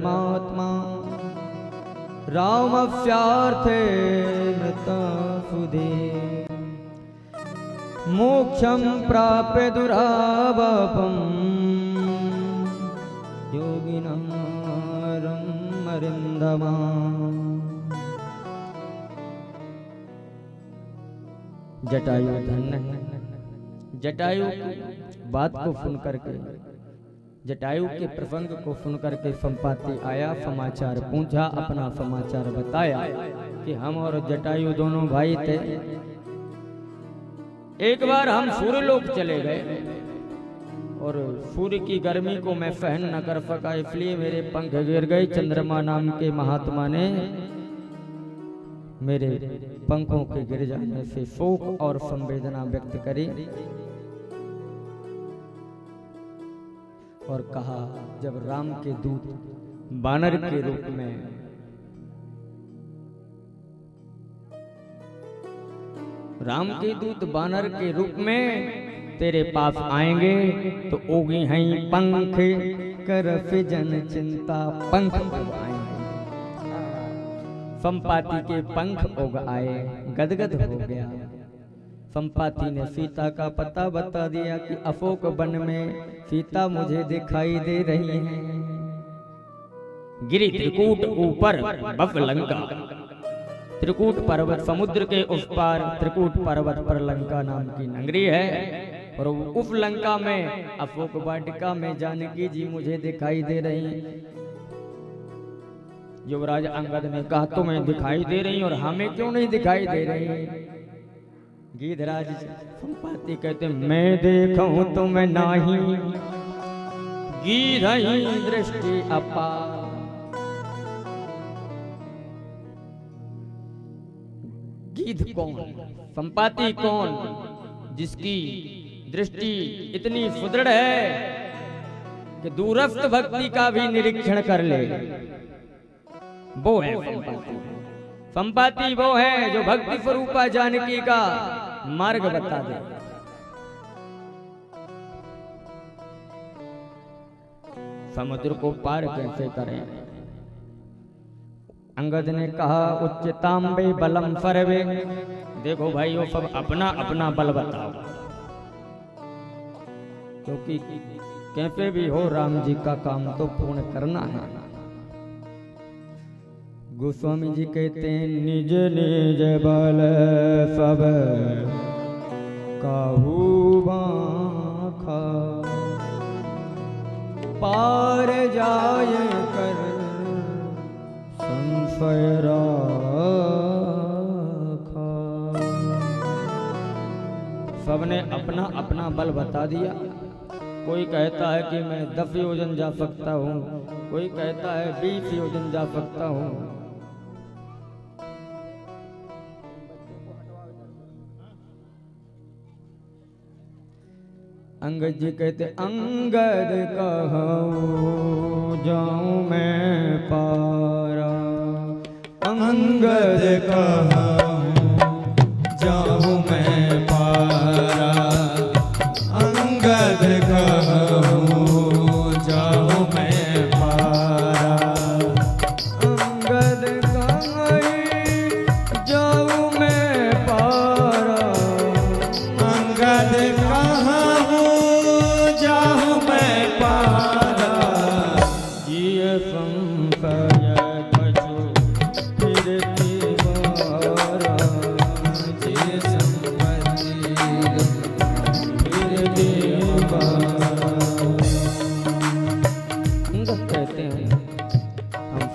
परमात्मा रामस्यार्थे मृतासुधे मोक्षं प्राप्य दुरावपम् योगिनां अरिन्दमा। जटायु धन्य है। जटायु बात को सुन करके, जटायु के प्रसंग को सुन करके संपाति आया, समाचार पूछा, अपना समाचार बताया कि हम और जटायु दोनों भाई थे। एक बार हम सूर्यलोक चले गए और सूर्य की गर्मी को मैं सहन न कर सका, इसलिए मेरे पंख गिर गए। चंद्रमा नाम के महात्मा ने मेरे पंखों के गिर जाने से शोक और संवेदना व्यक्त करी और कहा, जब राम के दूत बानर के रूप में राम के दूत बानर के रूप में तेरे पास आएंगे तो ओगी हैं पंख कर जन चिंता। पंख आएंगे, संपाति के पंख उग आए, गदगद हो गया। संपाति ने सीता का पता बता दिया कि अशोक वन में सीता मुझे दिखाई दे रही है। गिरि त्रिकूट ऊपर बप लंका, त्रिकूट पर्वत समुद्र के उस पार त्रिकूट पर्वत पर लंका नाम की नगरी है और उस लंका में अशोक वाटिका में जानकी जी मुझे दिखाई दे रही हैं। युवराज अंगद ने कहा, तुम्हें दिखाई दे रही और हमें क्यों नहीं दिखाई दे रही? गीधराज संपाति कहते, मैं देखूं तुम्हें नाही, गीधही दृष्टि अपार। गीध कौन, संपाति कौन, जिसकी दृष्टि इतनी सुदृढ़ है कि दूरस्थ भक्ति का भी निरीक्षण कर ले, वो है संपाति। संपाति वो है जो भक्ति स्वरूपा जानकी का मार्ग बता दे। समुद्र को पार कैसे करें? अंगद ने कहा, उच्चताम्बे बलम सर्वे। देखो भाइयों, सब अपना अपना बल बताओ, क्योंकि कैसे भी हो राम जी का काम तो पूर्ण करना है। गोस्वामी जी कहते हैं, निज निज बल सब काहू बाखा, पार जाए कर संशय राखा। सबने अपना अपना बल बता दिया। कोई कहता है कि मैं 10 योजन जा सकता हूँ, कोई कहता है 20 योजन जा सकता हूँ। अंगद जी कहते, अंगद कहूँ जाऊँ मैं पारा, अंगद कहूँ जाऊँ मैं पारा, अंगद कहूँ जाऊँ मैं पारा, अंगद कहूँ जाऊँ मैं पारा, अंगद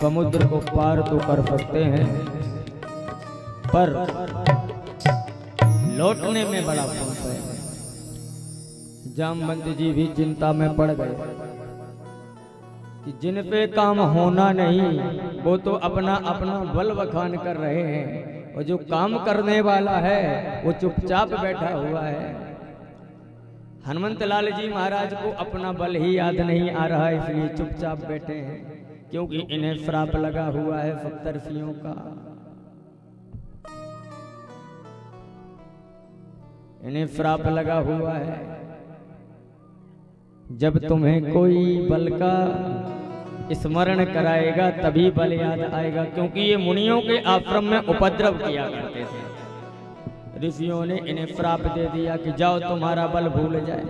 समुद्र को पार तो कर सकते हैं, पर लौटने में बड़ा पंख है। जामवंत जी भी चिंता में पड़ गए कि जिन पे काम होना नहीं वो तो अपना अपना बल बखान कर रहे हैं, और जो काम करने वाला है वो चुपचाप बैठा हुआ है। हनुमंत लाल जी महाराज को अपना बल ही याद नहीं आ रहा है, इसलिए चुपचाप बैठे हैं, क्योंकि इन्हें श्राप लगा हुआ है सप्तर्षियों का। इन्हें श्राप लगा हुआ है, जब तुम्हें कोई बल का स्मरण कराएगा तभी बल याद आएगा। क्योंकि ये मुनियों के आश्रम में उपद्रव किया करते थे। ऋषियों ने इन्हें श्राप दे दिया कि जाओ तुम्हारा बल भूल जाए।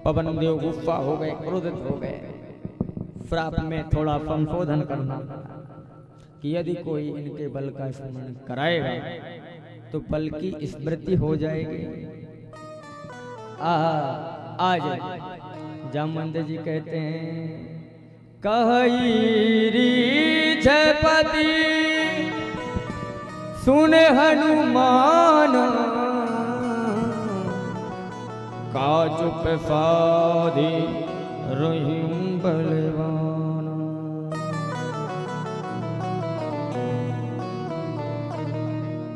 पवन देव गुस्सा हो गए, क्रोधित हो गए। श्राप में थोड़ा संशोधन करना कि यदि कोई इनके बल का स्मरण कराएगा तो बल की स्मृति हो जाएगी। आज जामवंत जी कहते हैं, कही रीछपति सुन हनुमान, काज प्रसादी रहीम बलवान।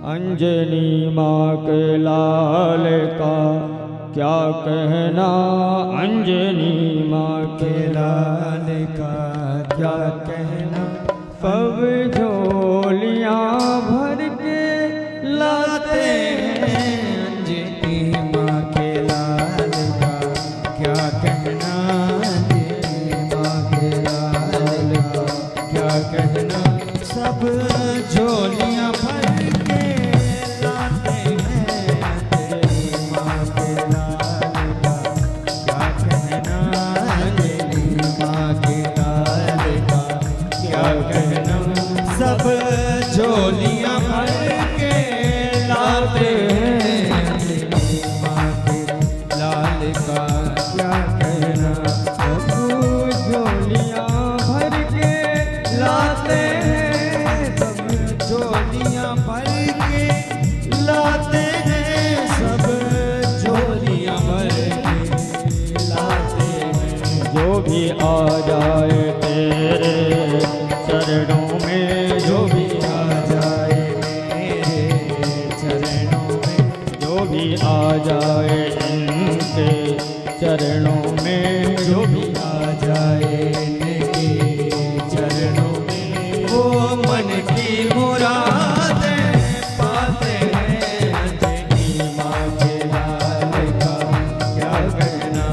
अंजनी माँ के लाल का क्या कहना, अंजनी माँ के लाल का क्या कहना। सब झोलियाँ भर के लाते हैं, अंजनी माँ के लाल का क्या कहना, अंजनी माँ के लाल का क्या कहना। सब झोलियाँ भर झोलियाँ भर के लाते हैं, अंजनी माँ के लाल का क्या कहना। सब झोलियाँ भर के लाते हैं, सब झोलियाँ भर के लाते हैं, सब झोलियाँ भर के लाते हैं। जो भी आ जाए तेरे चरणों में, जो भी आ जाए मेरे चरणों में, जो भी आ जाए इनके चरणों में, जो भी आ जाए इनके चरणों में, वो मन की मुरादें पाते हैं, अंजनी माँ के लाल का क्या कहना।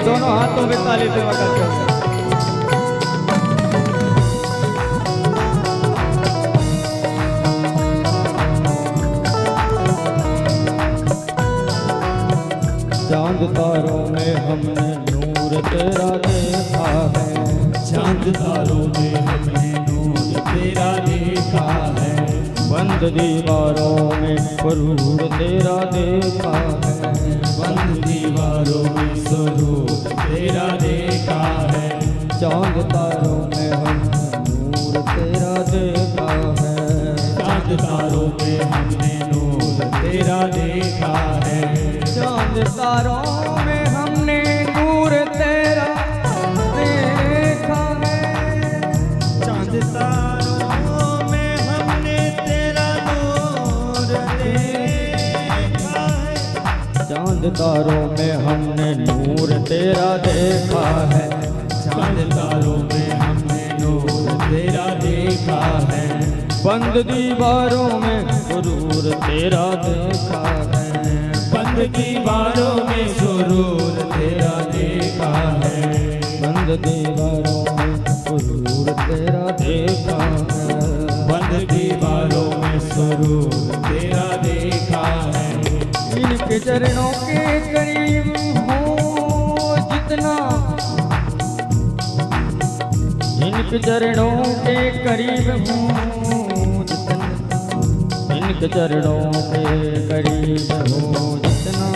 दोनों हाथों में ताली से वक़्त करते। चांद तारों में हमने नूर तेरा देखा है, चांद तारों में हमने नूर तेरा देखा है। बंद दीवारों में स्वरूप तेरा देखा है, बंद दीवारों में स्वरूप तेरा देखा है। चांद तारों में हमने नूर तेरा देखा है, चांद तारों में हमने नूर तेरा देखा है। चांद तारों में हमने नूर तेरा देखा है, चांद तारों में हमने तेरा नूर देखा है। चांद तारों में हमने नूर तेरा देखा है, चांद तारों में हमने नूर तेरा देखा है। बंद दीवारों में सुरूर तेरा देखा है, बंद दीवारों में सुरूर तेरा देखा है। बंद दीवारों में सुरूर तेरा देखा है, बंद दीवारों में सुरूर तेरा देखा है। इनके चरणों के करीब हो जितना, इनके चरणों के करीब हो जितना, इनके चरणों के करीब हो जितना,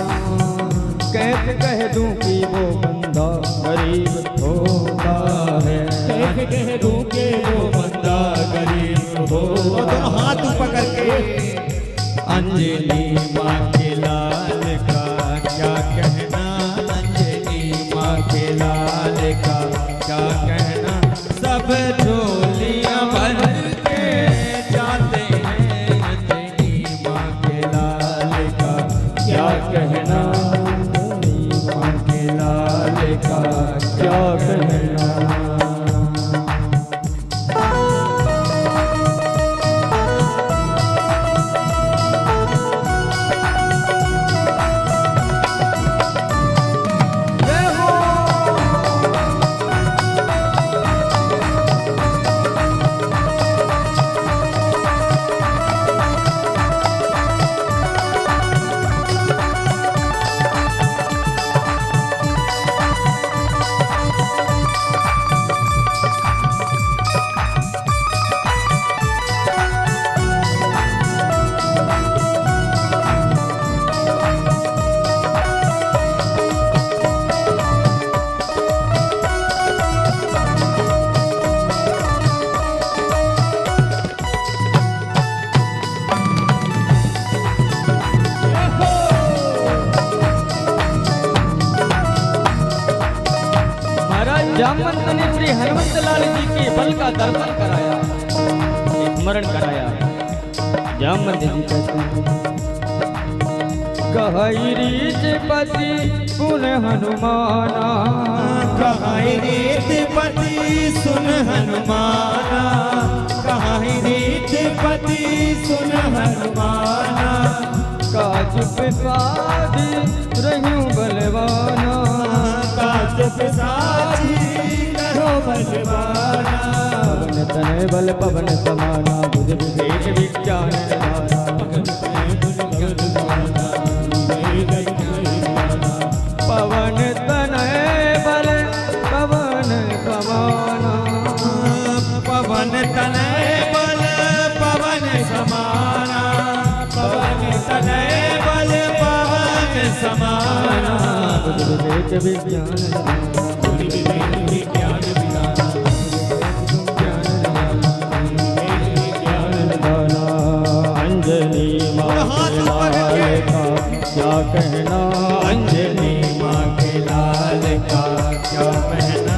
कैसे कह दूं कि वो बंदा गरीब होता है, कैसे कह दूं कि वो बंदा गरीब होता। दोनों हाथ पकड़ के अंजनी माँ के लाल का क्या जामवंत ने श्री हनुमंत लाल जी के बल का दर्शन कराया, स्मरण कराया। जामवंत जी कहते हैं कहई रीत पति सुन हनुमाना, कहई रीत पति सुन हनुमाना, कहई रीत पति सुन हनुमाना, काज पिसादी रहूं बलवाना, काज पिसादी रहो बलवाना, पवन तनय बल पवन समाना, बुद्धि विवेक विज्ञान निधाना, पवन तनय बल पवन समाना, पवन तनय बल पवन समाना, पवन तनय बल पवन समाना, बुद्धि विवेक विज्ञान बुद्धि विवेक विज्ञान विधाना, अंजनी माँ के लाल का क्या कहना, अंजनी माँ के लाल का क्या कहना,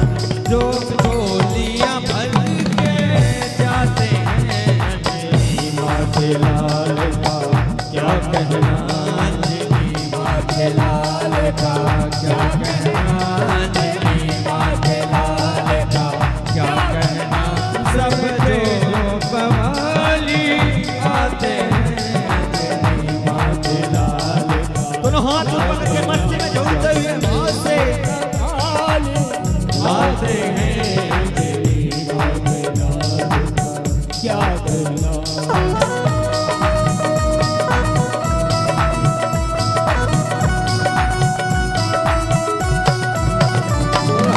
जो झोलियां भर के जाते हैं अंजनी माँ के लाल का क्या कहना, अंजनी माँ के लाल का क्या कहना, अंजनी माँ के लाल का क्या कहना, सब जो बवाली आते हैं अंजनी माँ के लाल का। दोनों हाथ ऊपर करके मस्ती में झूमते हुए भाव से आते हैं अंजनी माँ के लाल का क्या कहना।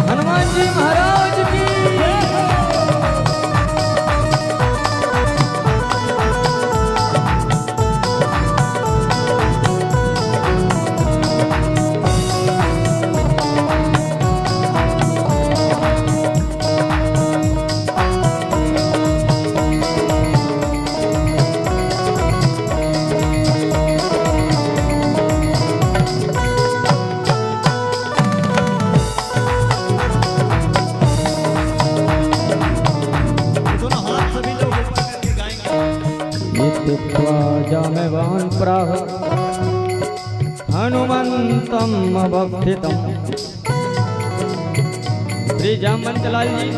हनुमान जी महाराज की दोनों हाथ सभी लोग ऊपर करके गाएंगे। इत्युक्त्वा जाम्बवान् प्राह हनुमन्तम् अवस्थितम्। श्री जामवंत लाल जी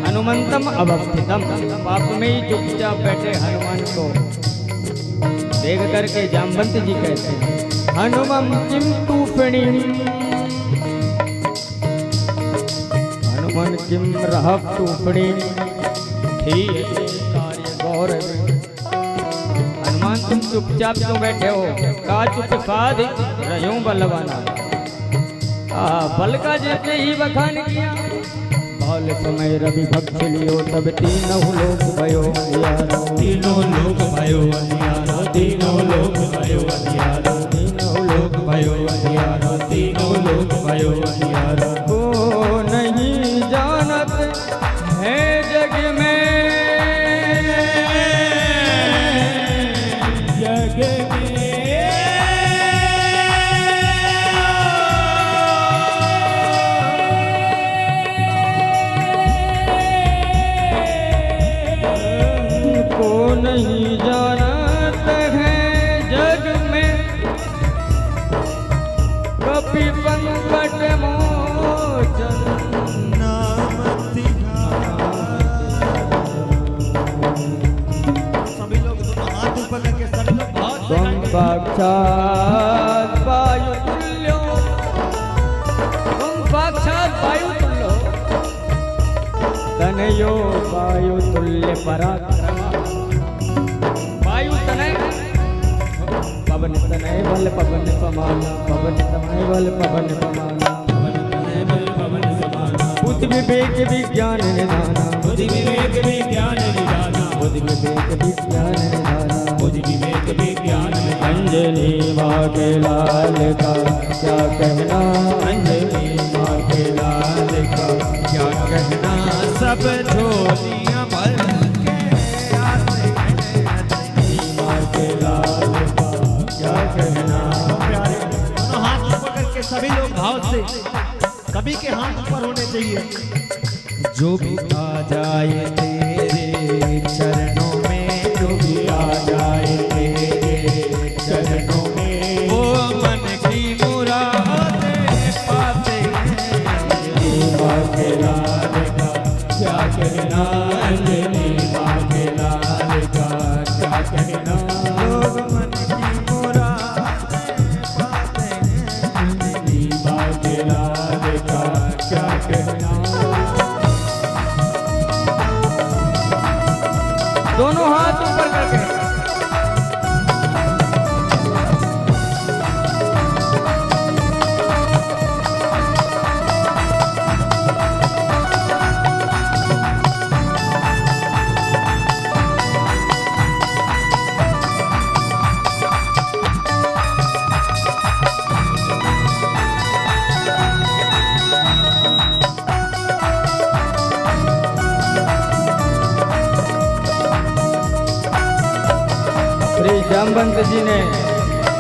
हनुमंतम अवस्थितम, पाप में ही चुपचाप बैठे हनुमान को देख करके जामवंत जी कहते हैं हनुमं किम तूफणी, हनुमान किम रह तूफणी थी कार्य गौरव। हनुमान तुम चुपचाप क्यों बैठे हो, का चुप साध रहो बलवाना। बल का जैसे ही बखान किया, बाल समय रवि भक्त लियो तब तीनों लोक भयो अंधियारो, तीनों लोक भयो अंधियारो, तीनों लोक भयो अंधियारो, तीनों लोक भयो अंधियारो, तीनों लोक भयो अंधियारो। को नहीं जानत है जग में, जग में को नहीं जानत है जग में, कपि संकट मोचन नाम तिहारा। सभी लोग दोनों हाथ ऊपर करके सभी लोग बहुत से त्वं गाएंगे। साक्षात् वायुतुल्यो, त्वं साक्षात् वायुतुल्यो, तनयो वायुतुल्य पराक्रम। वायु तनय पवन तनय बल पवन समाना, पवन तनय बल पवन समाना, पवन तनय बल पवन समाना, बुद्धि विवेक विज्ञान निधाना, बुद्धि विवेक विज्ञान निधाना, बुद्धि विवेक विज्ञान निधाना। बुद्धि विवेक विज्ञान निधाना। अंजनी माँ के लाल का क्या कहना, अंजनी माँ के लाल का क्या कहना, सब झोलियां भर के आते हैं अंजनी माँ के लाल का क्या कहना। प्यारे। दोनों हाथ ऊपर करके सभी लोग भाव से सभी के हाथ ऊपर होने चाहिए। जो भी आ जाए तेरे चरणों में, जो भी आ जाए तेरे चरणों में, वो मन की मुरादें पाते हैं। अंजनी माँ के लाल का क्या कहना, अंजनी माँ के लाल का क्या कहना। लोग मन की मुरादें पाते हैं। अंजनी माँ के लाल का क्या कहना। दोनों हाथ ऊपर करके श्री जामवंत जी ने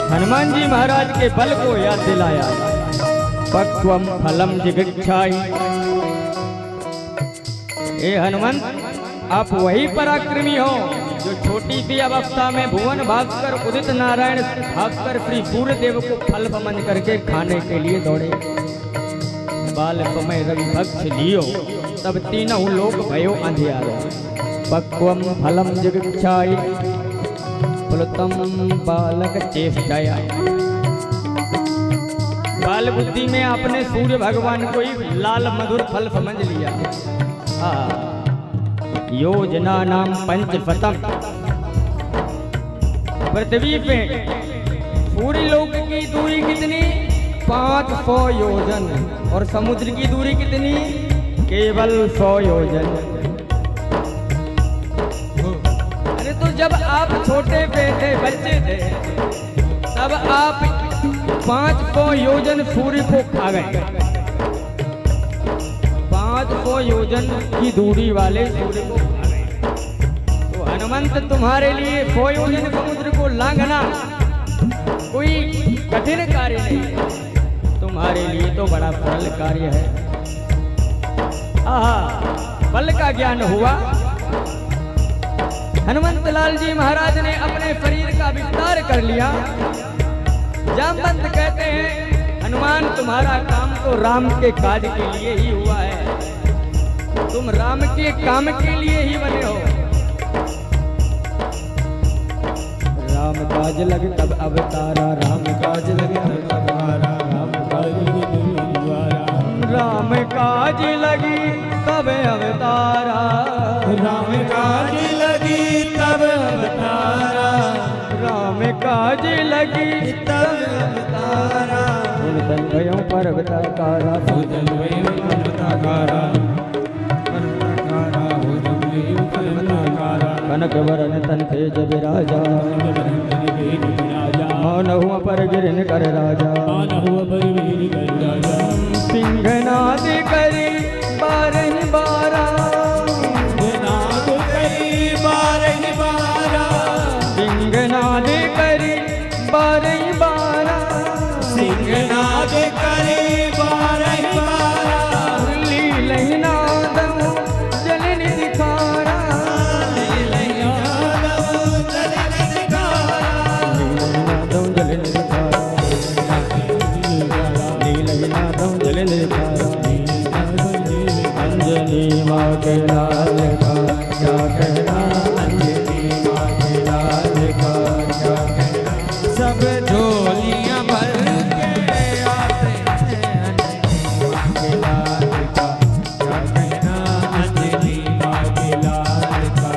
हनुमान जी महाराज के बल को याद दिलाया। पक्वम फलम जिगच्छाई। ए हनुमंत, आप वही पराक्रमी हो जो छोटी सी अवस्था में भुवन भास्कर उदित नारायण भास्कर श्री सूर्यदेव को फल समझ करके खाने के लिए दौड़े। बाल समय रवि भक्ष लियो, तब तीनों लोक भयो अंधियारो। पक्वम फलम जिगच्छाई फलतम बालक चेष्टाया। बाल बुद्धि में आपने सूर्य भगवान को ही लाल मधुर फल समझ लिया। योजना नाम पंचफतम। पृथ्वी पे सूर्य लोक की दूरी कितनी? 500 योजन। और समुद्र की दूरी कितनी? केवल 100 योजन। तो जब आप छोटे पे थे, बच्चे थे, तब आप 500 योजन सूर्य को खा गए। 500 योजन की दूरी वाले सूर्य को खा गए। तो हनुमंत, तुम्हारे लिए 100 योजन समुद्र को लांघना कोई कठिन कार्य नहीं है, तुम्हारे लिए तो बड़ा सरल कार्य है। बल का ज्ञान हुआ। हनुमंत लाल जी महाराज ने अपने शरीर का विस्तार कर लिया। जामवंत कहते हैं, हनुमान, तुम्हारा काम तो राम के काज के लिए ही हुआ है। तुम राम के काम के लिए ही बने हो। राम काज लगे तब अवतारा, राम काज लगे तब अवतारा, राम काज राम काज लगी तब अवतारा, राम काज लगी तब अवतारा, राम काज लगी तब अवतारा। उन भयो पर्वताकारा, भूतल भयो पर्वताकारा, पर्वताकारा भूतल भयो पर्वताकारा। कनक वरन तन तेज विराजा, मौन हुआ पर गिरन कर राजा, सिंहनाद करी 12 बारा, सिंहनाद करी 12 बारा, सिंहनाद करी 12 बारा, सिंहनाद करी 12 बारा। लीलनादम जलन दिखारा, लीलनादम जलन दिखारा, लीलनादम जलन दिखारा, लीलनादम जलन दिखारा। अंजनी माँ के लाल का क्या कहना, अंजनी माँ के लाल का क्या कहना। सब झोलियाँ भर के आते हैं, अंजनी माँ के लाल का क्या कहना, अंजनी माँ के लाल का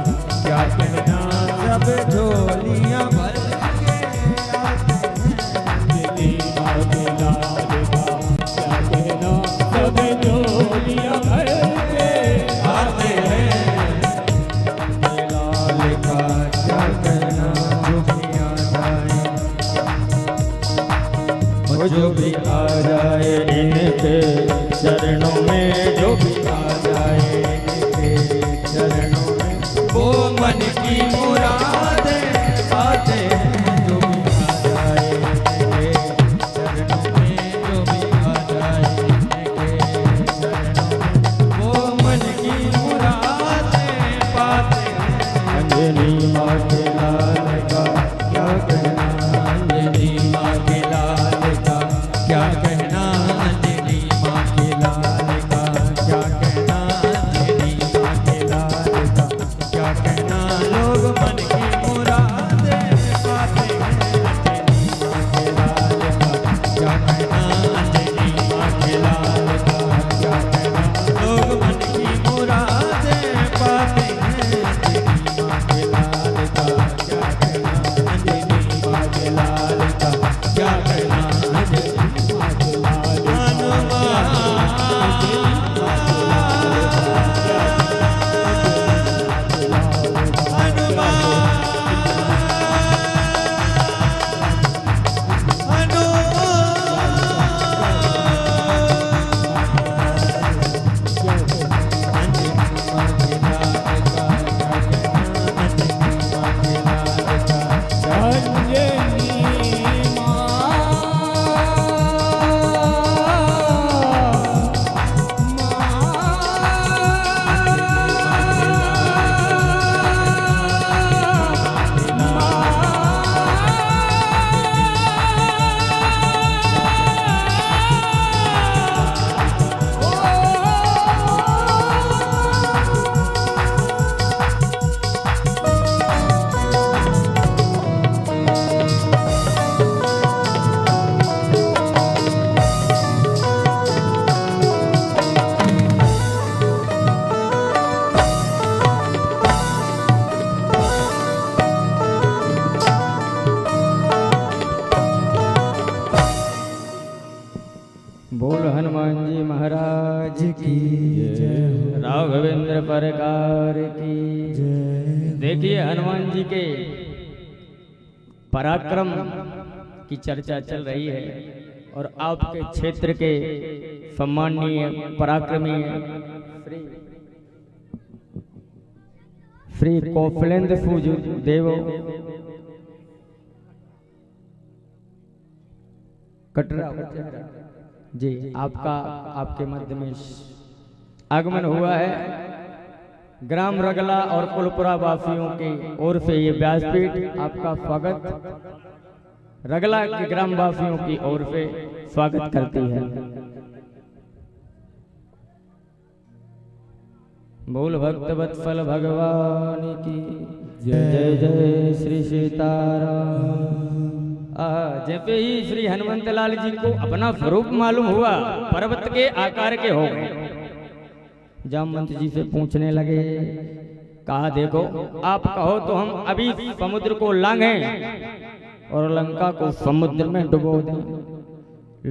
क्या कहना। सब झोलियाँ भर के आते हैं, अंजनी माँ के लाल का क्या कहना। सब झोलियाँ भर के आते हैं, लाल का क्या कहना। जो भी आ जाए इनके चरणों में, जो भी आ जाए इनके चरणों में, वो मन की मुरादें पाते हैं। जो भी आ जाए इनके चरणों में, जो भी आ जाए इनके बोल हनुमान जी महाराज की जय। राघवेंद्र प्रकार की जय। देखिए हनुमान जी के पराक्रम की चर्चा चल रही है और आपके क्षेत्र के सम्माननीय पराक्रमी श्री कौफलेंद्र फूज देव कटरा जी आपका आपके मध्य में आगमन हुआ है। ग्राम रगला और कुलपुरा वासियों की ओर से ये व्यासपीठ आपका स्वागत रगला के ग्राम वासियों की ओर से स्वागत करती है। बोल भक्त वत्सल भगवान की जय जय श्री सीताराम। जैसे ही श्री हनुमंत लाल जी को अपना स्वरूप मालूम हुआ पर्वत के आकार के हो गए। जामवंत जी से पूछने लगे, कहा देखो आप कहो तो हम अभी समुद्र को लांघें और लंका को समुद्र में डुबो दें।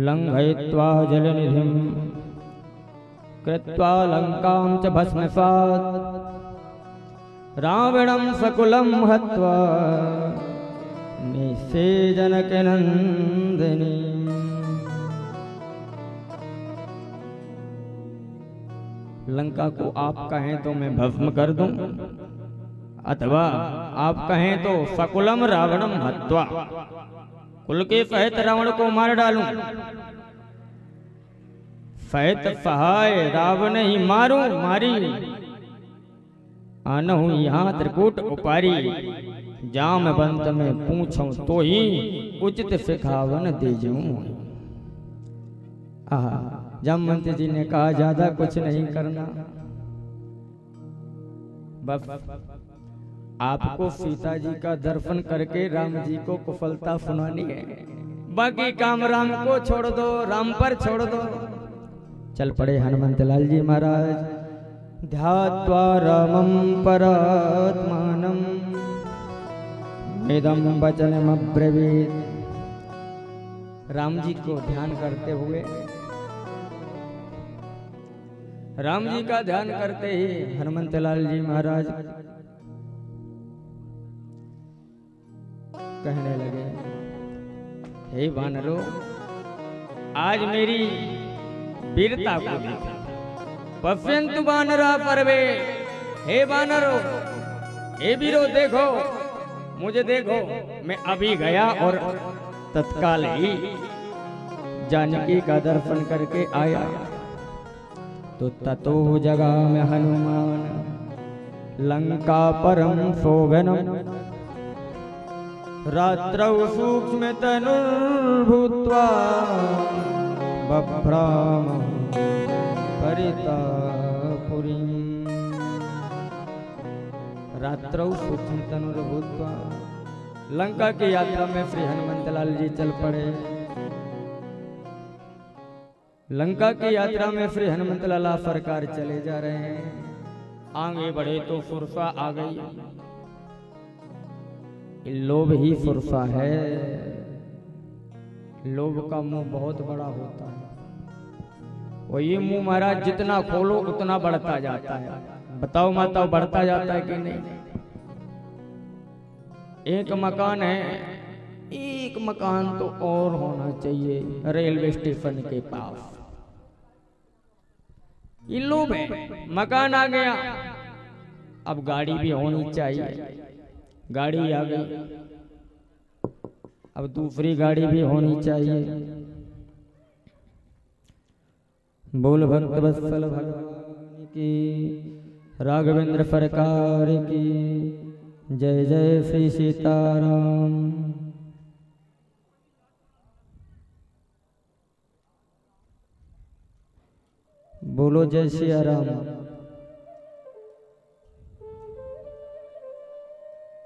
लंघयित्वा जलनिधिं कृत्वा लंकां च भस्मसात् रावणं सकुलं हत्वा निस्से जनकनंदिनी। लंका को आप कहें तो मैं भस्म कर दूं अथवा आप कहें तो सकुलम रावणम हत्वा कुल के सहित रावण को मार डालूं। सहित सहाय रावण ही मारूं मारी आनहु यहाँ त्रिकूट उपारी। जामवंत में पूछूं तो ही उचित सिखावन दे जाऊं। जामवंत जी ने कहा ज्यादा कुछ नहीं करना, बस आपको सीता जी का दर्शन करके राम जी को कुशलता सुनानी है। बाकी काम राम को छोड़ दो, राम पर छोड़ दो। चल पड़े हनुमंत लाल जी महाराज। ध्यात्वा रामं परात्मानं इदं वचनमब्रवीत्। राम जी को ध्यान करते हुए राम जी का ध्यान करते ही हनुमंत लाल जी महाराज कहने लगे, हे वानरों आज मेरी वीरता को देखो। पश्यन्तु वानरा पर्वे। हे वानरों हे वीरो देखो मुझे देखो। मैं अभी गया और तत्काल ही जानकी का दर्शन करके आया। तो ततो जगा में हनुमान लंका परम शोभनम रात्रौ सूक्ष्म तनुर्भूत्वा बभ्राम परितापुरीं। रात्रौ सूक्ष्म तनुर्भूत्वा लंका की यात्रा में श्री हनुमंत लाल जी चल पड़े। लंका की यात्रा में श्री हनुमंत लाला सरकार चले जा रहे हैं। आगे बढ़े तो फुरसा आ गई। लोभ ही फुरसा है। लोभ का मुंह बहुत बड़ा होता है और ये मुंह महाराज जितना खोलो उतना बढ़ता जाता है। बताओ माताओ बढ़ता जाता है कि नहीं? एक मकान है, एक मकान तो और होना चाहिए रेलवे स्टेशन के पास। ये लोभ है। मकान आ गया, अब गाड़ी भी होनी चाहिए। गाड़ी आ गई, अब दूसरी गाड़ी भी होनी चाहिए। बोल भक्त वत्सल भगवान की राघवेंद्र सरकार की जय जय श्री सीताराम। बोलो जय सिया राम।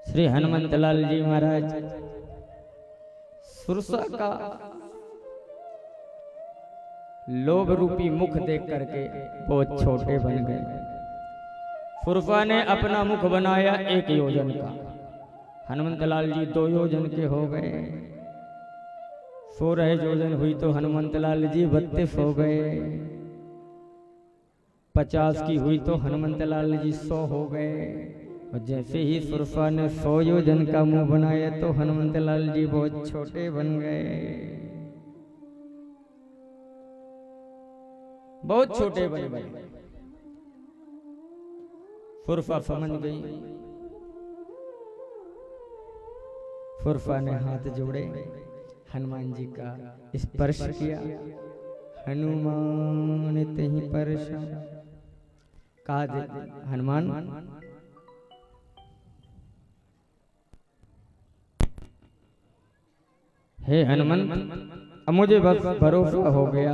श्री हनुमंत लाल जी महाराज सुरसा का लोभ रूपी मुख देख करके बहुत छोटे बन गए। सुरसा ने अपना मुख बनाया 1 योजन का, हनुमंत लाल जी 2 योजन के हो गए। सो रहे जोजन हुई तो हनुमंत लाल जी 32 हो गए, 50 की हुई तो हनुमंत लाल जी 100 हो गए। और जैसे ही सुरफा ने 100 योजन का मुंह बनाया तो हनुमंत लाल जी बहुत छोटे बन गए, बहुत छोटे बन गए। सुरफा समझ गई, सुरफा ने हाथ जोड़े, हनुमान जी का स्पर्श किया। हनुमान तेहि परशा, कहा हनुमान हे हनुमंत, अब मुझे बस भरोसा हो गया।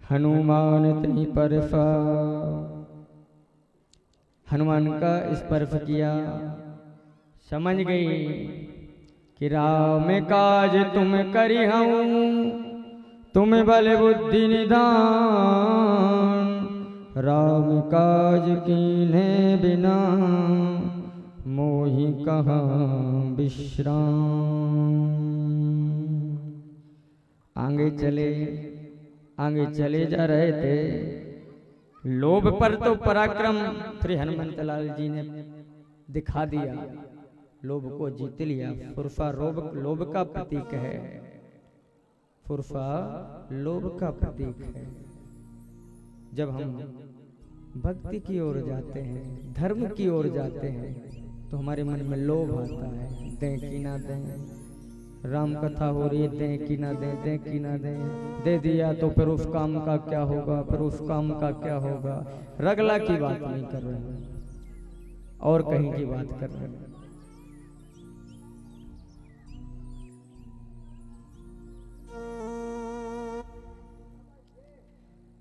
हनुमान तेहि परशा, हनुमान का स्पर्श किया। समझ गई कि राम काज तुम करी हूँ, तुम बल बुद्धि निधान। राम काज कीन्हे बिना, मोहि कहाँ विश्राम। आगे चले जा रहे थे। लोभ पर तो पराक्रम फिर हनुमंत लाल जी ने दिखा दिया, लोभ को जीत लिया। सुरफा लोभ का प्रतीक है, सुरफा लोभ का प्रतीक है। जब हम भक्ति की ओर जाते हैं, धर्म की ओर जाते हैं, तो हमारे मन में लोभ आता है, दें कि ना दें। राम कथा हो रही है, दें कि ना दें, दें कि ना दें। दे दिया तो फिर उस काम का क्या होगा, फिर उस काम का क्या होगा। रगला की बात नहीं कर रहे, और कहीं की बात कर रहे हैं।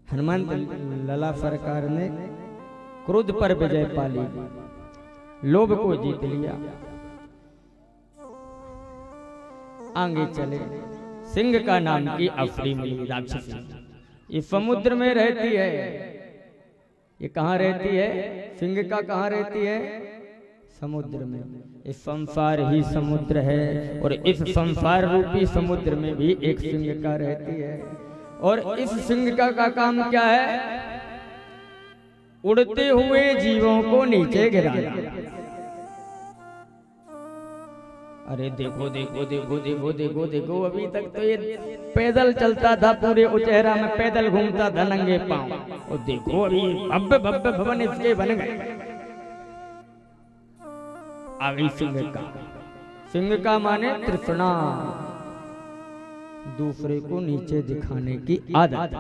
हनुमान लला सरकार ने क्रोध पर विजय पाली, लोभ को जीत लिया। आगे चले, सिंह का नाम की अफरी मिली राक्षसी। ये समुद्र में रहती है। ये कहाँ रहती है? सिंह का कहाँ रहती है? समुद्र में। इस संसार ही समुद्र है, और इस संसार रूपी समुद्र में भी एक सिंह का रहती है। और इस सिंह का काम क्या है? उड़ते हुए जीवों को नीचे गिराना। अरे देखो देखो देखो देखो देखो देखो, अभी तक तो ये पैदल चलता था, पूरे उचेहरा में पैदल घूमता था नंगे पांव, और देखो अभी भव्य भव्य भवन इसके बन गए। आ गई सिंह का। सिंह का माने तृष्णा, दूसरे को नीचे दिखाने की आदत।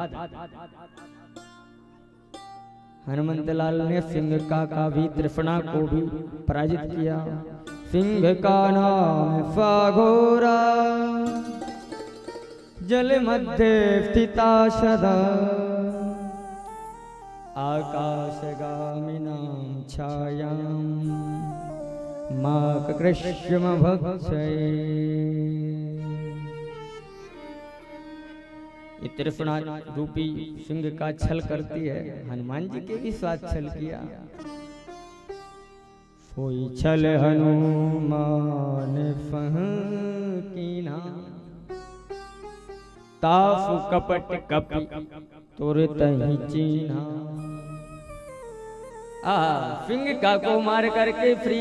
हनुमंत लाल ने सिंह का भी तृष्णा को भी पराजित किया। सिंह का नाम फाघोरा, जल मध्य स्थिता सदा। आकाशगामिनां छायां माक कृष्ण भक्षये। ये तृष्णा रूपी सिंह का छल करती है। हनुमान जी के भी साथ छल किया। कोई छल हनुमान फह कीना, तासु कपट कपि तुरत ही चीन्हा। सिंह का को मार करके फ्री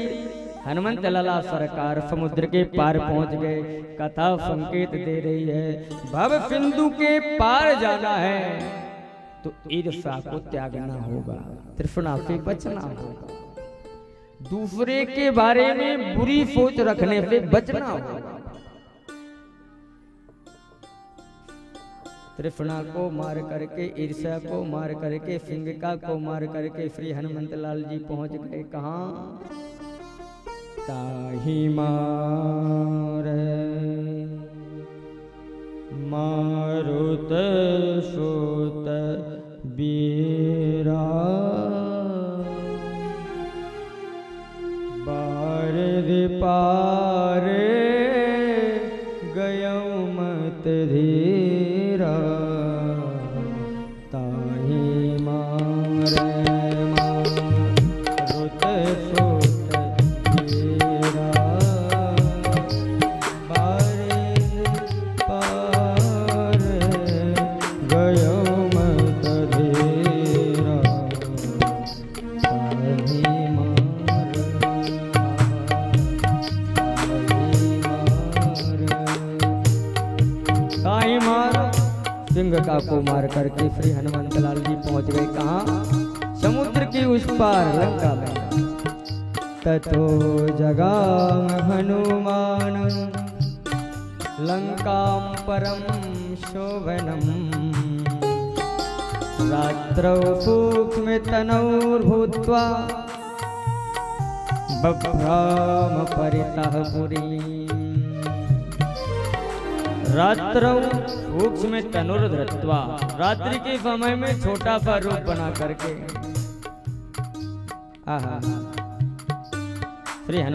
हनुमंत लला सरकार समुद्र के पार पहुंच गए। कथा संकेत दे रही है, भव सिंधु के पार जाना है तो ईर्ष्या को त्यागना होगा, तृष्णा से बचना होगा, दूसरे के बारे में बुरी सोच रखने से बचना होगा। तृष्णा को मार करके, ईर्ष्या को मार करके, सिंह का को मार करके श्री हनुमंत लाल जी पहुंच गए। कहाँ? ताहि मार मारुत सुत बीरा, बारिध पारे गयौ मत धीरा। ताहि मार मारुत सुत बीरा, बारिध लंका को मार करके श्री हनुमंत लाल जी पहुंच गए कहाँ? समुद्र की उस पार लंका में। ततो जगाम हनुमान लंकां परम शोभनम् रात्रौ सूक्ष्म तनौर्भूत्वा बभ्राम परितः पुरीम्। रात्रौ सूक्ष्म तनुर्धृत्वा, रात्रि के समय में छोटा सा रूप बना करके आहा श्री हनुमान